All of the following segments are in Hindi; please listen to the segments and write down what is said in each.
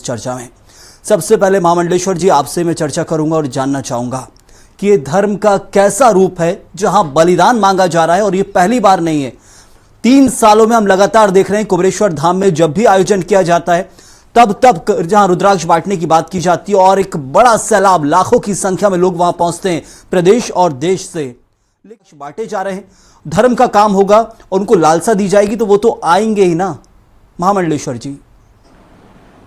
इस चर्चा में। सबसे पहले महामंडलेश्वर जी, आपसे मैं चर्चा करूंगा और जानना चाहूंगा कि ये धर्म का कैसा रूप है जहां बलिदान मांगा जा रहा है, और ये पहली बार नहीं है। 3 सालों में हम लगातार देख रहे हैं कुबेरेश्वर धाम में जब भी आयोजन किया जाता है तब जहां रुद्राक्ष बांटने की बात की जाती है और एक बड़ा सैलाब, लाखों की संख्या में लोग वहां पहुंचते हैं प्रदेश और देश से, लेकिन बांटे जा रहे हैं। धर्म का काम होगा और उनको लालसा दी जाएगी तो वो तो आएंगे ही ना। महामंडलेश्वर जी,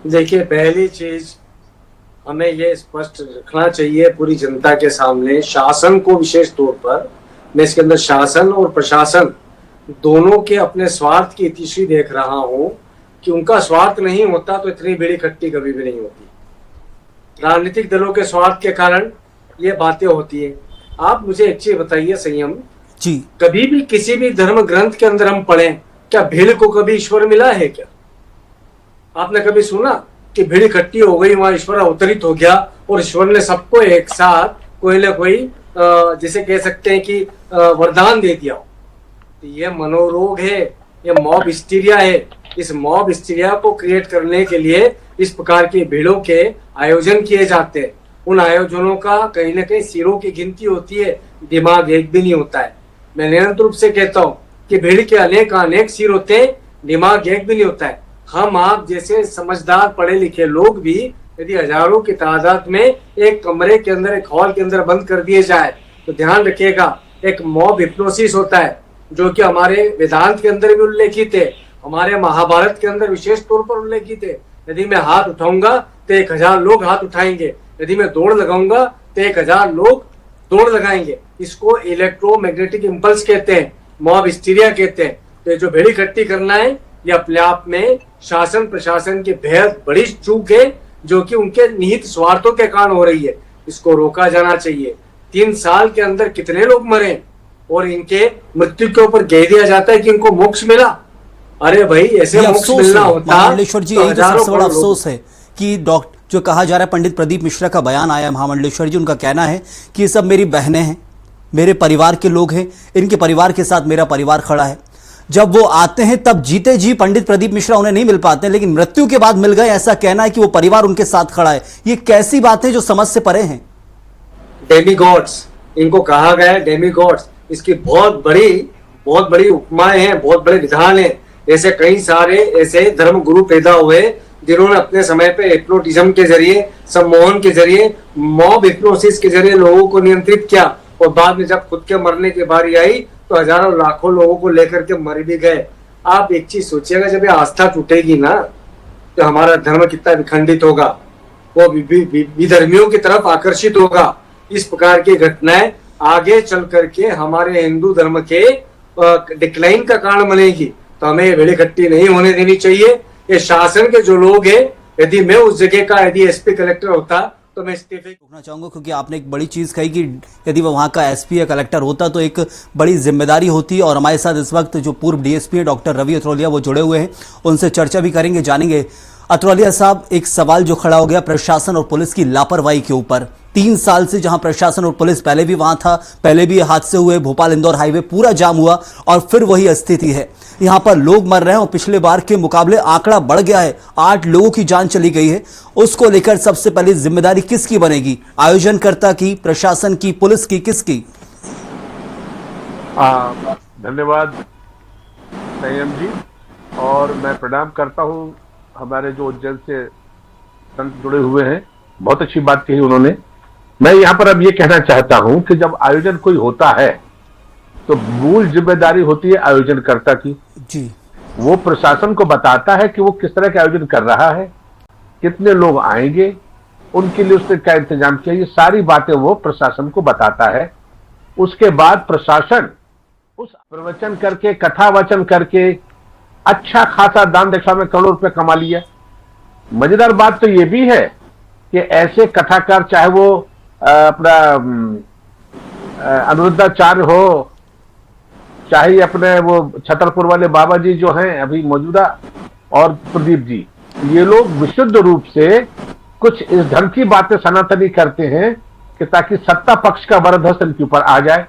देखिए, पहली चीज हमें ये स्पष्ट रखना चाहिए पूरी जनता के सामने, शासन को विशेष तौर पर, मैं इसके अंदर शासन और प्रशासन दोनों के अपने स्वार्थ की इतिश्री देख रहा हूं कि उनका स्वार्थ नहीं होता तो इतनी बड़ी इकट्ठी कभी भी नहीं होती। राजनीतिक दलों के स्वार्थ के कारण ये बातें होती है। आप मुझे एक चीज बताइए संयम जी, कभी भी किसी भी धर्म ग्रंथ के अंदर हम पढ़ें, क्या भीड़ को कभी ईश्वर मिला है? क्या आपने कभी सुना कि भीड़ इकट्ठी हो गई, वहां ईश्वर अवतरित हो गया और ईश्वर ने सबको एक साथ कोई ना कोई जिसे कह सकते हैं कि वरदान दे दिया? तो ये मनोरोग है, ये मॉब हिस्टीरिया है। इस मॉब हिस्टीरिया को क्रिएट करने के लिए इस प्रकार की भीड़ों के आयोजन किए जाते हैं। उन आयोजनों का कहीं ना कहीं सिरों की गिनती होती है, दिमाग एक भी नहीं होता है। मैं निरंतर रूप से कहता हूँ कि भीड़ के अनेक सिर होते हैं, दिमाग एक भी नहीं होता है। हम आप जैसे समझदार पढ़े लिखे लोग भी यदि हजारों की तादाद में एक कमरे के अंदर, एक हॉल के अंदर बंद कर दिए जाए तो ध्यान रखिएगा, एक मॉब हिप्नोसिस होता है जो कि हमारे वेदांत के अंदर भी उल्लेखित है, हमारे महाभारत के अंदर विशेष तौर पर उल्लेखित है। यदि मैं हाथ उठाऊंगा तो 1000 लोग हाथ उठाएंगे, यदि मैं दौड़ लगाऊंगा तो 1000 लोग दौड़ लगाएंगे। इसको इलेक्ट्रोमैग्नेटिक इंपल्स कहते हैं, मॉब हिस्टीरिया कहते हैं। तो जो भीड़ इकट्ठी करना है ये अपने आप में शासन प्रशासन की बेहद बड़ी चूक है जो कि उनके निहित स्वार्थों के कारण हो रही है। इसको रोका जाना चाहिए। 3 साल के अंदर कितने लोग मरे और इनके मृत्यु के ऊपर कह दिया जाता है कि इनको मोक्ष मिला। अरे भाई, ऐसे मोक्ष मिलना होता। महामंडलेश्वर जी, यही तो सबसे बड़ा अफसोस है कि डॉक्टर जो कहा जा रहा है, पंडित प्रदीप मिश्रा का बयान आया महामंडलेश्वर जी, उनका कहना है कि ये सब मेरी बहनें हैं, मेरे परिवार के लोग हैं, इनके परिवार के साथ मेरा परिवार खड़ा है। जब वो आते हैं तब जीते जी पंडित प्रदीप मिश्रा उन्हें नहीं मिल पाते, लेकिन मृत्यु के बाद मिल गए, ऐसा कहना है कि वो परिवार उनके साथ खड़ा है। ये कैसी बात है जो समझ से परे हैं? डेमीगॉड्स इनको कहा गया है, डेमीगॉड्स। इसकी बहुत बड़ी उपमाएं हैं, बहुत बड़े विधान हैं। ऐसे कई सारे ऐसे धर्म गुरु पैदा हुए जिन्होंने अपने समय पे हिप्नोटिज्म के जरिए, सम्मोहन के जरिए, मॉब हिप्नोसिस के जरिए लोगों को नियंत्रित किया, और बाद में जब खुद के मरने की बारी आई तो हजारों लाखों लोगों को लेकर के मर भी गए। आप एक चीज सोचिएगा, जब ये आस्था टूटेगी ना तो हमारा धर्म कितना विखंडित होगा, वो विधर्मियों की तरफ आकर्षित होगा। इस प्रकार की घटनाएं आगे चल करके हमारे हिंदू धर्म के डिक्लाइन का कारण बनेगी। तो हमें भीड़ इकट्ठी नहीं होने देनी चाहिए। ये शासन के जो लोग हैं, यदि मैं उस जगह का एसपी कलेक्टर होता तो मैं इस्तीफे रोकना चाहूंगा, क्योंकि आपने एक बड़ी चीज कही कि यदि वो वहां का एसपी या कलेक्टर होता तो एक बड़ी जिम्मेदारी होती। और हमारे साथ इस वक्त जो पूर्व डीएसपी है डॉक्टर रवि अथरोलिया वो जुड़े हुए हैं, उनसे चर्चा भी करेंगे, जानेंगे। अथरोलिया साहब, एक सवाल जो खड़ा हो गया प्रशासन और पुलिस की लापरवाही के ऊपर। 3 साल से जहां प्रशासन और पुलिस, पहले भी वहां था, पहले भी हादसे हुए, भोपाल इंदौर हाईवे पूरा जाम हुआ और फिर वही स्थिति है। यहां पर लोग मर रहे हैं और पिछले बार के मुकाबले आंकड़ा बढ़ गया है, 8 लोगों की जान चली गई है। उसको लेकर सबसे पहले जिम्मेदारी किसकी बनेगी? आयोजनकर्ता की, प्रशासन की, पुलिस की, किसकी? धन्यवाद संयम जी, और मैं प्रणाम करता हूं हमारे जो उज्जैन से संत जुड़े हुए हैं। बहुत अच्छी बात कही उन्होंने। मैं यहाँ पर अब ये कहना चाहता हूं कि जब आयोजन कोई होता है तो मूल जिम्मेदारी होती है आयोजनकर्ता की जी। वो प्रशासन को बताता है कि वो किस तरह के आयोजन कर रहा है, कितने लोग आएंगे, उनके लिए उसने क्या इंतजाम किया, ये सारी बातें वो प्रशासन को बताता है। उसके बाद प्रशासन उस प्रवचन करके, कथा वचन करके अच्छा खासा दान दक्षिणा में करोड़ों रुपए कमा लिया। मजेदार बात तो ये भी है कि ऐसे कथाकार, चाहे वो अपना अनिरुद्धाचार्य हो, चाहे अपने वो छतरपुर वाले बाबा जी जो हैं अभी मौजूदा, और प्रदीप जी, ये लोग विशुद्ध रूप से कुछ इस ढंग की बातें सनातनी करते हैं कि ताकि सत्ता पक्ष का वरदहस्त इनके ऊपर आ जाए,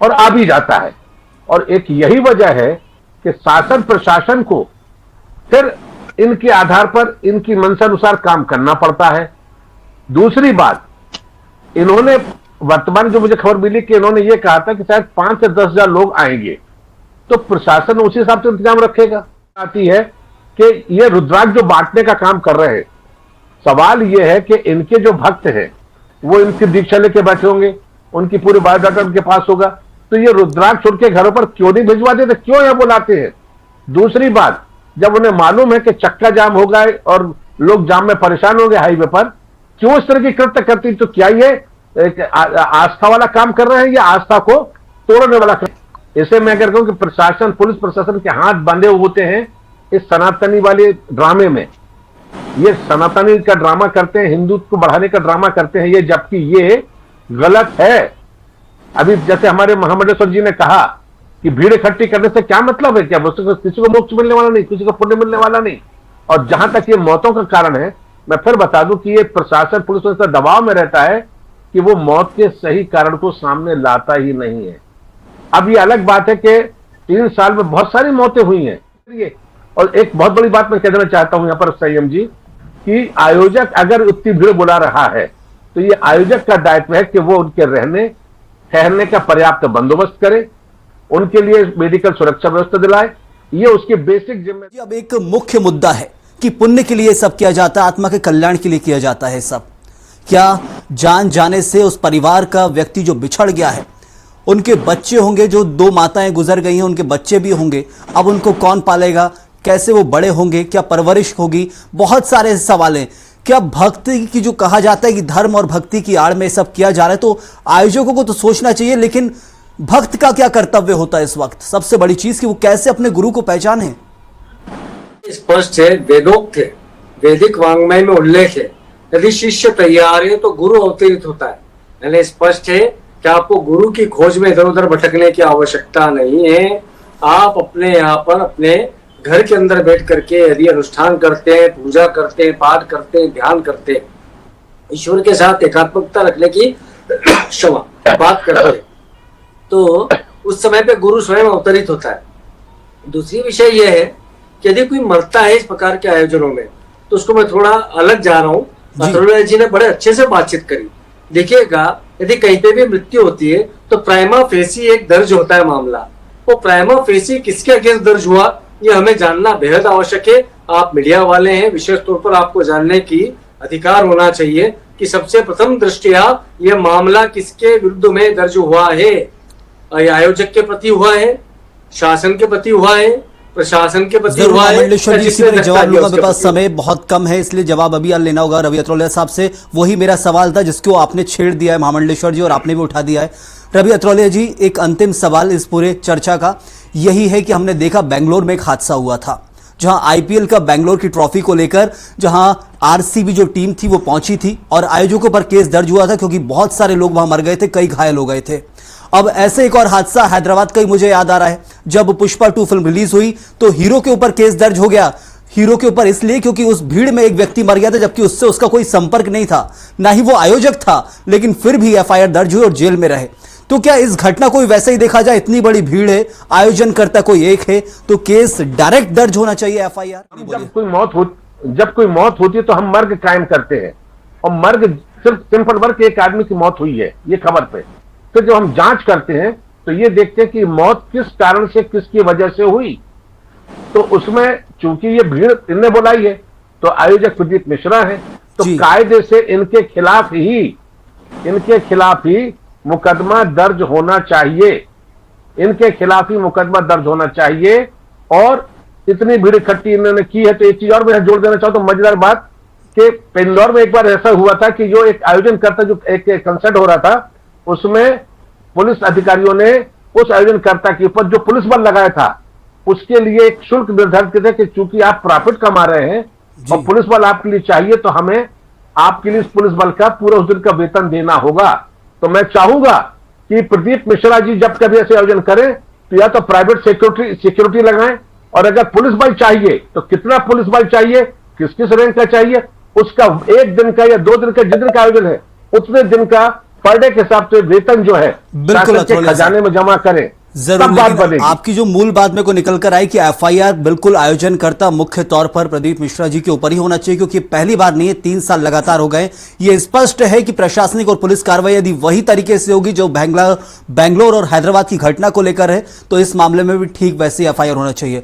और आ भी जाता है। और एक यही वजह है कि शासन प्रशासन को फिर इनके आधार पर इनकी मंशानुसार काम करना पड़ता है। दूसरी बात, इन्होंने वर्तमान जो मुझे खबर मिली कि इन्होंने ये कहा था कि शायद 5 से 10 हजार लोग आएंगे, तो प्रशासन उसी हिसाब से इंतजाम रखेगा। आती है कि ये रुद्राक्ष जो बांटने का काम कर रहे हैं, सवाल ये है कि इनके जो भक्त हैं वो इनकी दीक्षा लेके बैठे होंगे, उनकी पूरी बायोडाटा उनके पास होगा, तो ये रुद्राक्ष उनके घरों पर क्यों नहीं भिजवा देते, क्यों यह बुलाते हैं? दूसरी बात, जब उन्हें मालूम है कि चक्का जाम होगा और लोग जाम में परेशान होंगे हाईवे पर, क्यों इस तरह की कृत्य करती? तो क्या ये एक आस्था वाला काम कर रहे हैं या आस्था को तोड़ने वाला काम? इसे मैं अगर कहूं कि प्रशासन, पुलिस प्रशासन के हाथ बंधे होते हैं इस सनातनी वाले ड्रामे में। ये सनातनी का ड्रामा करते हैं, हिंदुत्व को बढ़ाने का ड्रामा करते हैं ये, जबकि ये गलत है। अभी जैसे हमारे महामंडलेश्वर जी ने कहा कि भीड़ इकट्ठी करने से क्या मतलब है, क्या किसी को मोक्ष मिलने वाला नहीं, किसी को पुण्य मिलने वाला नहीं। और जहां तक ये मौतों का कारण है, मैं फिर बता दूं कि ये प्रशासन, पुलिस इतना दबाव में रहता है कि वो मौत के सही कारण को सामने लाता ही नहीं है। अब ये अलग बात है कि 3 साल में बहुत सारी मौतें हुई हैं। और एक बहुत बड़ी बात मैं कह देना चाहता हूं यहां पर संयम जी, कि आयोजक अगर उतनी भीड़ बुला रहा है तो ये आयोजक का दायित्व है कि वो उनके रहने ठहरने का पर्याप्त बंदोबस्त करे, उनके लिए मेडिकल सुरक्षा व्यवस्था दिलाए, ये उसकी बेसिक जिम्मेदारी। अब एक मुख्य मुद्दा है कि पुण्य के लिए सब किया जाता है, आत्मा के कल्याण के लिए किया जाता है सब। क्या जान जाने से उस परिवार का व्यक्ति जो बिछड़ गया है, उनके बच्चे होंगे, जो 2 माताएं गुजर गई हैं, उनके बच्चे भी होंगे, अब उनको कौन पालेगा, कैसे वो बड़े होंगे, क्या परवरिश होगी, बहुत सारे सवाल हैं। क्या भक्ति की जो कहा जाता है कि धर्म और भक्ति की आड़ में सब किया जा रहा है, तो आयोजकों को तो सोचना चाहिए, लेकिन भक्त का क्या कर्तव्य होता है इस वक्त? सबसे बड़ी चीज कि वो कैसे अपने गुरु को पहचाने। स्पष्ट है, वेदोक्त है, वैदिक वांग्मय में उल्लेख है, यदि शिष्य तैयार है तो गुरु अवतरित होता है। यानी स्पष्ट है कि आपको गुरु की खोज में इधर उधर भटकने की आवश्यकता नहीं है। आप अपने यहाँ पर अपने घर के अंदर बैठ करके यदि अनुष्ठान करते हैं, पूजा करते हैं, पाठ करते हैं, ध्यान करते हैं, ईश्वर के साथ एकात्मकता रखने की क्षमा बात करते हैं, तो उस समय पे गुरु स्वयं अवतरित होता है। दूसरी विषय यह है कि यदि कोई मरता है इस प्रकार के आयोजनों में, तो उसको मैं थोड़ा अलग जा रहा हूँ। अथर्ववेद जी ने बड़े अच्छे से बातचीत करी। देखिएगा, यदि कहीं पे भी मृत्यु होती है तो प्राइमा फेसी एक दर्ज होता है मामला। वो प्राइमा फेसी किसके अगेंस्ट दर्ज हुआ, ये हमें जानना बेहद आवश्यक है। आप मीडिया वाले हैं, विशेष तौर पर आपको जानने की अधिकार होना चाहिए कि सबसे प्रथम दृष्टिया यह मामला किसके विरुद्ध में दर्ज हुआ है। आयोजक के प्रति हुआ है, शासन के प्रति हुआ है, प्रशासन के प्रति हुआ है। महामंडलेश्वर जी, इसी पर जवाब लूंगा, मेरे पास समय बहुत कम है, इसलिए जवाब अभी लेना होगा रवि अत्रोलिया साहब से। वही मेरा सवाल था जिसको आपने छेड़ दिया है महामंडलेश्वर जी, और आपने भी उठा दिया है। रवि अत्रोलिया जी, एक अंतिम सवाल इस पूरे चर्चा का यही है कि हमने देखा बेंगलोर में एक हादसा हुआ था, जहां आईपीएल का बेंगलोर की ट्रॉफी को लेकर जहां आरसीबी जो टीम थी वो पहुंची थी, और आयोजकों पर केस दर्ज हुआ था क्योंकि बहुत सारे लोग वहां मर गए थे, कई घायल हो गए थे। अब ऐसे एक और हादसा हैदराबाद का ही मुझे याद आ रहा है, जब पुष्पा 2 फिल्म रिलीज हुई तो हीरो के ऊपर केस दर्ज हो गया। हीरो के ऊपर इसलिए क्योंकि उस भीड़ में एक व्यक्ति मर गया था, जबकि उससे उसका कोई संपर्क नहीं था, ना ही वो आयोजक था, लेकिन फिर भी एफआईआर दर्ज हुई और जेल में रहे। तो क्या इस घटना को वैसे ही देखा जाए, इतनी बड़ी भीड़ है, आयोजन करता कोई एक है, तो केस डायरेक्ट दर्ज होना चाहिए एफआईआर? जब कोई मौत होती है तो हम मर्ग कायम करते हैं, और मर्ग सिर्फ सिंपल वर्ग एक आदमी की मौत हुई है ये खबर पे। फिर जब हम जांच करते हैं तो ये देखते हैं कि मौत किस कारण से, किसकी वजह से हुई। तो उसमें चूंकि ये भीड़ इनने बुलाई है, तो आयोजक प्रदीप मिश्रा है, तो कायदे से इनके खिलाफ ही मुकदमा दर्ज होना चाहिए, इनके खिलाफ ही मुकदमा दर्ज होना चाहिए। और इतनी भीड़ इकट्ठी इन्होंने की है, तो एक चीज और मैं जोड़ देना चाहता हूं, मजेदार बात, कि इंदौर में एक बार ऐसा हुआ था कि जो एक आयोजन करता, जो एक कंसर्ट हो रहा था, उसमें पुलिस अधिकारियों ने उस आयोजनकर्ता के ऊपर जो पुलिस बल लगाया था उसके लिए एक शुल्क निर्धारित किया कि चूंकि आप प्रॉफिट कमा रहे हैं और पुलिस बल आपके लिए चाहिए, तो हमें आपके लिए इस पुलिस बल का पूरा उस दिन का वेतन देना होगा। तो मैं चाहूंगा कि प्रदीप मिश्रा जी जब कभी ऐसे आयोजन करें तो या तो प्राइवेट सिक्योरिटी लगाएं, और अगर पुलिस बल चाहिए तो कितना पुलिस बल चाहिए, किस किस रैंक का चाहिए, उसका 1 दिन का या 2 दिन का, जिस दिन का आयोजन है उतने दिन का पर डे के हिसाब से वेतन जो है बिल्कुल खजाने में जमा करें। जरूर, तब बात लेकिन बनेगी। आपकी जो मूल बात मेरे को निकल कर आई कि एफआईआर बिल्कुल आयोजनकर्ता मुख्य तौर पर प्रदीप मिश्रा जी के ऊपर ही होना चाहिए, क्योंकि पहली बार नहीं है, 3 साल लगातार हो गए। ये स्पष्ट है कि प्रशासनिक और पुलिस कार्रवाई यदि वही तरीके से होगी जो बेंगलोर और हैदराबाद की घटना को लेकर है, तो इस मामले में भी ठीक वैसे एफआईआर होना चाहिए।